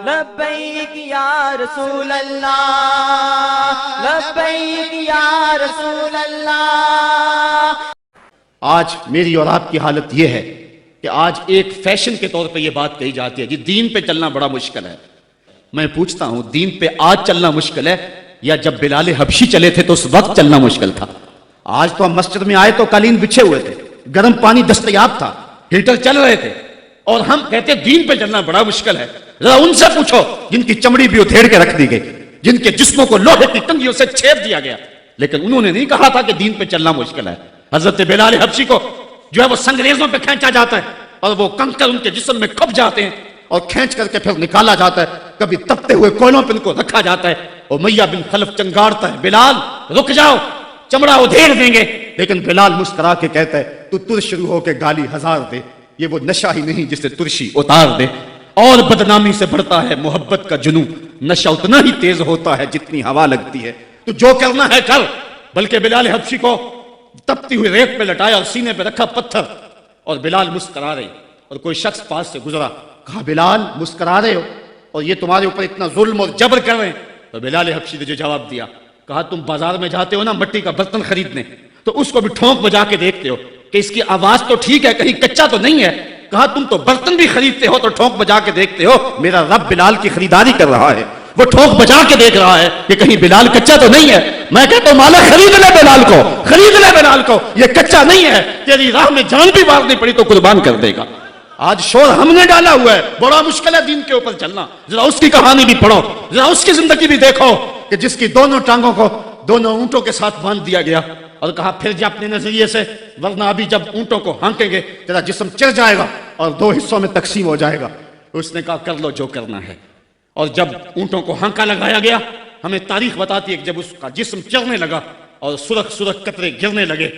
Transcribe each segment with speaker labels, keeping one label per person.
Speaker 1: لبیک یا رسول اللہ، لبیک یا رسول اللہ۔
Speaker 2: آج میری اور آپ کی حالت یہ ہے کہ آج ایک فیشن کے طور پہ یہ بات کہی جاتی ہے جی دین پہ چلنا بڑا مشکل ہے۔ میں پوچھتا ہوں دین پہ آج چلنا مشکل ہے یا جب بلال حبشی چلے تھے تو اس وقت چلنا مشکل تھا؟ آج تو ہم مسجد میں آئے تو قالین بچھے ہوئے تھے، گرم پانی دستیاب تھا، ہیٹر چل رہے تھے، اور ہم کہتے دین پہ چلنا بڑا مشکل ہے۔ ذرا ان سے پوچھو جن کی چمڑی بھی ادھیڑ کے رکھ دی گئی، جن کے جسموں کو لوہے کی کنگھیوں سے چھید دیا گیا، لیکن انہوں نے نہیں کہا تھا کہ دین پہ چلنا مشکل ہے۔ حضرت بلال حبشی کو جو ہے وہ سنگریزوں پہ کھینچا جاتا ہے اور وہ کنکر ان کے جسم میں کھپ جاتے ہیں اور کھینچ کر کے پھر نکالا جاتا ہے، کبھی تپتے ہوئے کوئلوں پہ ان کو رکھا جاتا ہے، اور امیہ بن خلف چنگاڑتا ہے بلال رک جاؤ چمڑا ادھیڑ دیں گے، لیکن بلال مسکرا کے کہتا ہے تو ترش شروع ہو کے گالی ہزار دے، یہ وہ نشہ ہی نہیں جسے ترشی اتار دے۔ اور بدنامی سے بڑھتا ہے محبت کا جنون، نشہ اتنا ہی تیز ہوتا ہے جتنی ہوا لگتی ہے، تو جو کرنا ہے کر۔ بلکہ بلال حبشی کو تپتی ہوئی ریت پہ لٹایا اور سینے پہ رکھا پتھر، اور بلال مسکرا رہے، اور کوئی شخص پاس سے گزرا، کہا بلال مسکرا رہے ہو اور یہ تمہارے اوپر اتنا ظلم اور جبر کر رہے ہیں؟ تو بلال حبشی نے جو جواب دیا، کہا تم بازار میں جاتے ہو نا مٹی کا برتن خریدنے، تو اس کو بھی ٹھونک بجا کے دیکھتے ہو کہ اس کی آواز تو ٹھیک ہے کہیں کچا تو نہیں ہے؟ کہا تم تو برتن بھی خریدتے ہو تو ٹھونک بجا کے دیکھتے ہو، میرا رب بلال کی خریداری کر رہا ہے، وہ ٹھونک بجا کے دیکھ رہا ہے کہ کہیں بلال کچا تو نہیں ہے۔ میں کہتا ہوں مالا خرید لے بلال کو، خرید لے بلال کو، یہ کچا نہیں ہے، تیری راہ میں جان بھی مارنی پڑی تو قربان کر دے گا۔ آج شور ہم نے ڈالا ہوا ہے، بڑا مشکل ہے دین کے اوپر چلنا۔ ذرا اس کی کہانی بھی پڑھو، ذرا اس کی زندگی بھی دیکھو کہ جس کی دونوں ٹانگوں کو دونوں اونٹوں کے ساتھ باندھ دیا گیا اور کہا پھر جا اپنے نظریے سے، ورنہ ابھی جب اونٹوں کو ہانکیں گے تیرا جسم چر جائے گا اور دو حصوں میں تقسیم ہو جائے گا۔ اس نے کہا کر لو جو کرنا ہے، اور جب اونٹوں کو ہانکا لگایا گیا، ہمیں تاریخ بتاتی ہے کہ جب اس کا جسم چرنے لگا اور سرخ سرخ قطرے گرنے لگے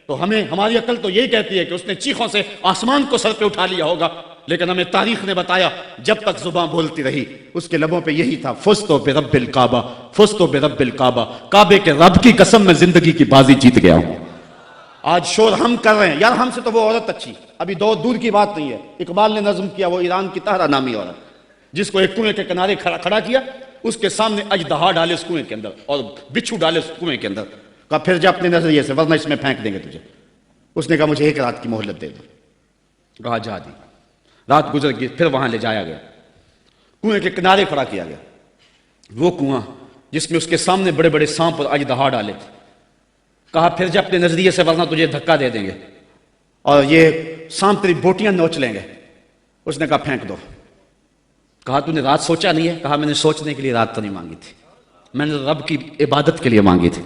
Speaker 2: تو ہماری عقل تو یہی کہتی ہے کہ اس نے چیخوں سے آسمان کو سر پہ اٹھا لیا ہوگا، لیکن ہمیں تاریخ نے بتایا جب تک زبان بولتی رہی اس کے لبوں پہ یہی تھا، فزتو برب الکعبہ، فزتو برب الکعبہ، کعبے کے رب کی قسم میں زندگی کی بازی جیت گیا ہوں۔ آج شور ہم کر رہے ہیں، یار ہم سے تو وہ عورت اچھی، ابھی دور کی بات نہیں ہے، اقبال نے نظم کیا وہ ایران کی طاہرہ نامی عورت، جس کو ایک کنویں کے کنارے کھڑا کیا، اس کے سامنے اژدہا ڈالے اس کنویں کے اندر اور بچھو ڈالے اس کنویں کے اندر، کہا پھر جا اپنے نظریے سے ورنہ اس میں پھینک دیں گے تجھے۔ اس نے کہا مجھے ایک رات کی مہلت دے دو، کہا جا دی، رات گزر گئی، پھر وہاں لے جایا گیا، کنویں کے کنارے کھڑا کیا گیا، وہ کنواں جس میں اس کے سامنے بڑے بڑے سانپ اور اژدہا ڈالے تھے، کہا پھر جا اپنے نظریے سے ورنہ تجھے دھکا دے دیں گے اور یہ سانپ تیری بوٹیاں نوچ لیں گے۔ اس نے کہا پھینک دو۔ کہا تو نے رات سوچا نہیں ہے؟ کہا میں نے سوچنے کے لیے رات تو نہیں مانگی تھی، میں نے رب کی عبادت کے لیے مانگی تھی،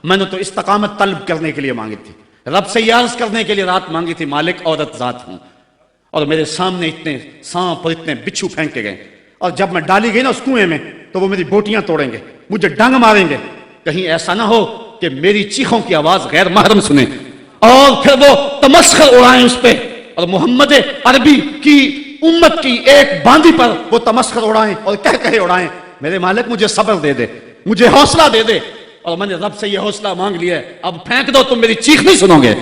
Speaker 2: میں نے تو استقامت طلب کرنے کے لیے مانگی تھی، رب سے یہ عرض کرنے کے لیے رات مانگی تھی مالک عورت ذات ہوں، اور میرے سامنے اتنے سانپ اور اتنے بچھو پھینکے گئے، اور جب میں ڈالی گئی نا اس کنویں میں تو وہ میری بوٹیاں توڑیں گے، مجھے ڈنگ ماریں گے، کہیں ایسا نہ ہو کہ میری چیخوں کی آواز غیر محرم سنیں اور پھر وہ تمسخر اڑائیں اس پہ، اور محمد عربی کی امت کی ایک باندی پر وہ تمسخر اڑائیں اور کہے اڑائیں۔ میرے مالک مجھے صبر دے دے، مجھے حوصلہ دے دے، اور میں نے رب سے یہ حوصلہ مانگ لیا ہے، اب پھینک دو تم میری چیخ نہیں سنو گے۔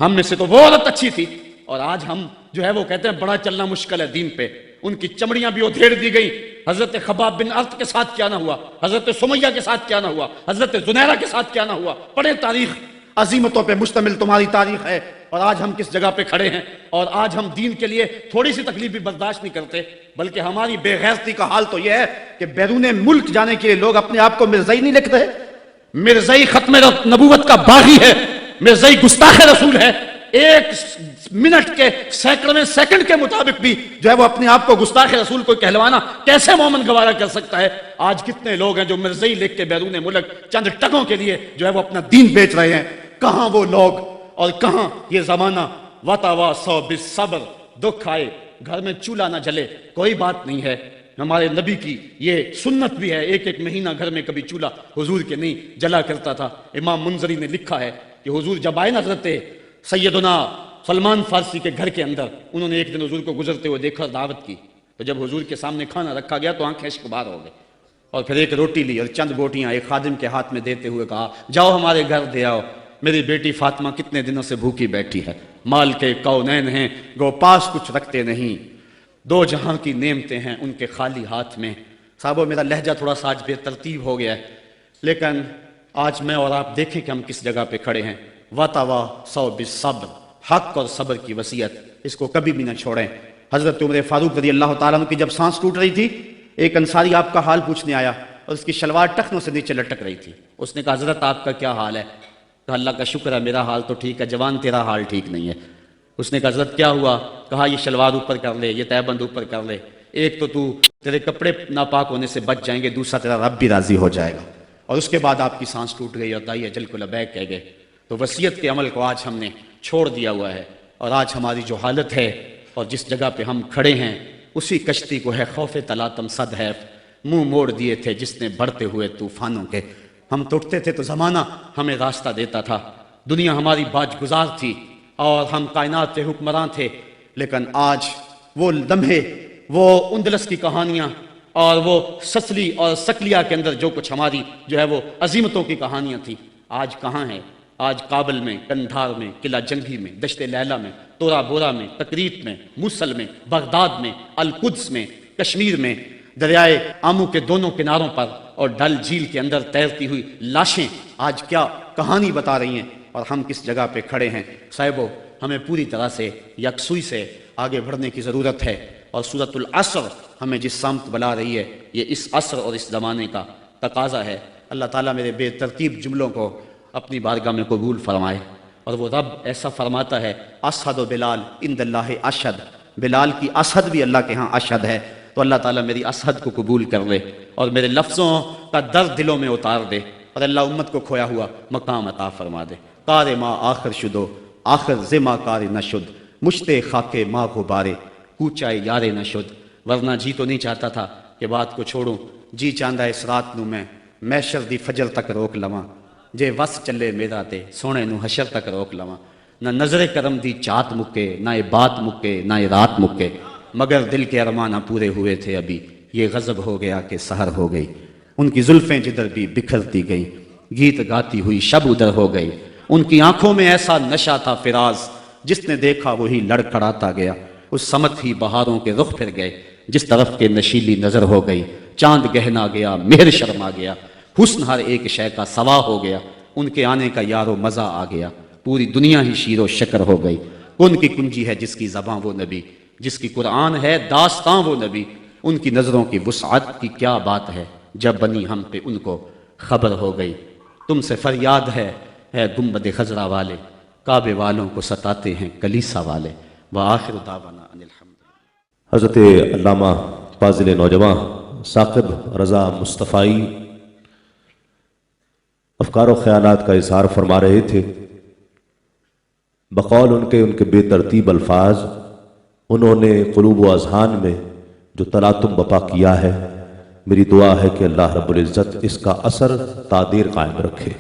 Speaker 2: ہم میں سے تو وہ عورت اچھی تھی، اور آج ہم جو ہے وہ کہتے ہیں بڑا چلنا مشکل ہے دین پہ، ان کی چمڑیاں بھی ادھیڑ دی گئی۔ حضرت خباب بن ارت کے ساتھ کیا نہ ہوا، حضرت سمیہ کے ساتھ کیا نہ ہوا، حضرت زنیرہ کے ساتھ کیا نہ ہوا۔ پڑھیں تاریخ، عظیمتوں پہ مشتمل تمہاری تاریخ ہے، اور آج ہم کس جگہ پہ کھڑے ہیں، اور آج ہم دین کے لیے تھوڑی سی تکلیف بھی برداشت نہیں کرتے، بلکہ ہماری بے غیرتی کا حال تو یہ ہے کہ بیرون ملک جانے کے لیے لوگ اپنے آپ کو مرزائی نہیں لکھ رہے۔ مرزائی ختم نبوت کا باغی ہے، مرزائی گستاخ رسول ہے، ایک منٹ کے سینکڑویں سیکنڈ کے مطابق بھی جو ہے وہ اپنے آپ کو گستاخ رسول کو کہلوانا کیسے مومن گوارا کر سکتا ہے؟ آج کتنے لوگ ہیں جو مرزائی لکھ کے بیرون ملک چند ٹکوں کے لیے جو ہے وہ اپنا دین بیچ رہے ہیں۔ کہاں وہ لوگ اور کہاں یہ زمانہ؟ وتواصوا بالصبر، دکھ آئے گھر میں چولہا نہ جلے کوئی بات نہیں ہے، ہمارے نبی کی یہ سنت بھی ہے، ایک مہینہ گھر میں کبھی چولہا حضور کے نہیں جلا کرتا تھا۔ امام منذری نے لکھا ہے کہ حضور جب آئے نا حضرت سیدنا سلمان فارسی کے گھر کے اندر، انہوں نے ایک دن حضور کو گزرتے ہوئے دیکھا، دعوت کی، تو جب حضور کے سامنے کھانا رکھا گیا تو آنکھیں اشک بار ہو گئے، اور پھر ایک روٹی لی اور چند بوٹیاں ایک خادم کے ہاتھ میں دیتے ہوئے کہا جاؤ ہمارے گھر دے آؤ، میری بیٹی فاطمہ کتنے دنوں سے بھوکی بیٹھی ہے، مال کے کونین ہیں گو پاس کچھ رکھتے نہیں، دو جہاں کی نعمتیں ہیں ان کے خالی ہاتھ میں. صاحبو میرا لہجہ تھوڑا سا آج بے ترتیب ہو گیا ہے، لیکن آج میں اور آپ دیکھیں کہ ہم کس جگہ پہ کھڑے ہیں. وَتَوَاصَوْا بِالصَّبْرِ، حق اور صبر کی وصیت، اس کو کبھی بھی نہ چھوڑیں. حضرت عمر فاروق رضی اللہ تعالیٰ عنہ کی جب سانس ٹوٹ رہی تھی، ایک انصاری آپ کا حال پوچھنے آیا اور اس کی شلوار ٹخنوں سے نیچے لٹک رہی تھی. اس نے کہا حضرت آپ کا کیا حال ہے؟ کہا اللہ کا شکر ہے میرا حال تو ٹھیک ہے، جوان تیرا حال ٹھیک نہیں ہے. اس نے کہا حضرت کیا ہوا؟ کہا یہ شلوار اوپر کر لے، یہ تہبند اوپر کر لے، ایک تو تیرے کپڑے ناپاک ہونے سے بچ جائیں گے، دوسرا تیرا رب بھی راضی ہو جائے گا. اور اس کے بعد آپ کی سانس ٹوٹ گئی اور دائی اجل کو لبیک کہہ گئے. تو وصیت کے عمل کو آج ہم نے چھوڑ دیا ہوا ہے، اور آج ہماری جو حالت ہے اور جس جگہ پہ ہم کھڑے ہیں اسی کشتی کو ہے خوف تلاتم صد حیف منہ موڑ دیے تھے جس نے بڑھتے ہوئے طوفانوں کے. ہم ٹوٹتے تھے تو زمانہ ہمیں راستہ دیتا تھا، دنیا ہماری باج گزار تھی اور ہم کائنات کے حکمراں تھے. لیکن آج وہ لمحے، وہ اندلس کی کہانیاں اور وہ سسلی اور سکلیا کے اندر جو کچھ ہماری جو ہے وہ عظیمتوں کی کہانیاں تھیں، آج کہاں ہیں؟ آج کابل میں، کندھار میں، قلعہ جنگی میں، دشت لیلہ میں، تورا بورا میں، تکریت میں، موصل میں، بغداد میں، القدس میں، کشمیر میں، دریائے آمو کے دونوں کناروں پر اور ڈل جھیل کے اندر تیرتی ہوئی لاشیں آج کیا کہانی بتا رہی ہیں اور ہم کس جگہ پہ کھڑے ہیں. صاحبو ہمیں پوری طرح سے یکسوئی سے آگے بڑھنے کی ضرورت ہے، اور سورۃ العصر ہمیں جس سمت بلا رہی ہے یہ اس عصر اور اس زمانے کا تقاضا ہے. اللہ تعالیٰ میرے بے ترتیب جملوں کو اپنی بارگاہ میں قبول فرمائے. اور وہ رب ایسا فرماتا ہے اشہد بلال عند اللہ اشہد، بلال کی اشہد بھی اللہ کے ہاں اشہد ہے. تو اللہ تعالیٰ میری اشہد کو قبول کر لے اور میرے لفظوں کا درد دلوں میں اتار دے، اور اللہ امت کو کھویا ہوا مقام عطا فرما دے. کار ما آخر شدو آخر زما کار نشد، مشتے خاک ما غبارے کوچائے یارے نشد. ورنہ جی تو نہیں چاہتا تھا کہ بات کو چھوڑوں، جی چاندہ اس رات نو میں محشر دی فجر تک روک لواں، جے وس چلے میرا تے سونے نو حشر تک روک لواں. نہ نظر کرم دی چات مکے، نہ یہ بات مکے، نہ یہ رات مکے، مگر دل کے ارمانہ پورے ہوئے تھے ابھی، یہ غضب ہو گیا کہ سحر ہو گئی. ان کی زلفیں جدھر بھی بکھرتی گئیں، گیت گاتی ہوئی شب ادھر ہو گئی. ان کی آنکھوں میں ایسا نشہ تھا فراز، جس نے دیکھا وہی لڑکھڑاتا گیا. اس سمت ہی بہاروں کے رخ پھر گئے، جس طرف کے نشیلی نظر ہو گئی. چاند گہنا گیا، مہر شرما گیا، حسن ہر ایک شے کا سوا ہو گیا. ان کے آنے کا یار و مزہ آ گیا، پوری دنیا ہی شیر و شکر ہو گئی. کن کی کنجی ہے جس کی زباں وہ نبی، جس کی قرآن ہے داستاں وہ نبی. ان کی نظروں کی وسعت کی کیا بات ہے، جب بنی ہم پہ ان کو خبر ہو گئی. تم سے فریاد ہے گنبد خضرا والے، کعبے والوں کو ستاتے ہیں کلیسا والے. وآخر دعوانا ان الحمد.
Speaker 3: حضرت علامہ فاضل نوجوان ثاقب رضا مصطفی افکار و خیالات کا اظہار فرما رہے تھے. بقول ان کے بے ترتیب الفاظ انہوں نے قلوب و اذہان میں جو تلاطم بپا کیا ہے. میری دعا ہے کہ اللہ رب العزت اس کا اثر تا دیر قائم رکھے.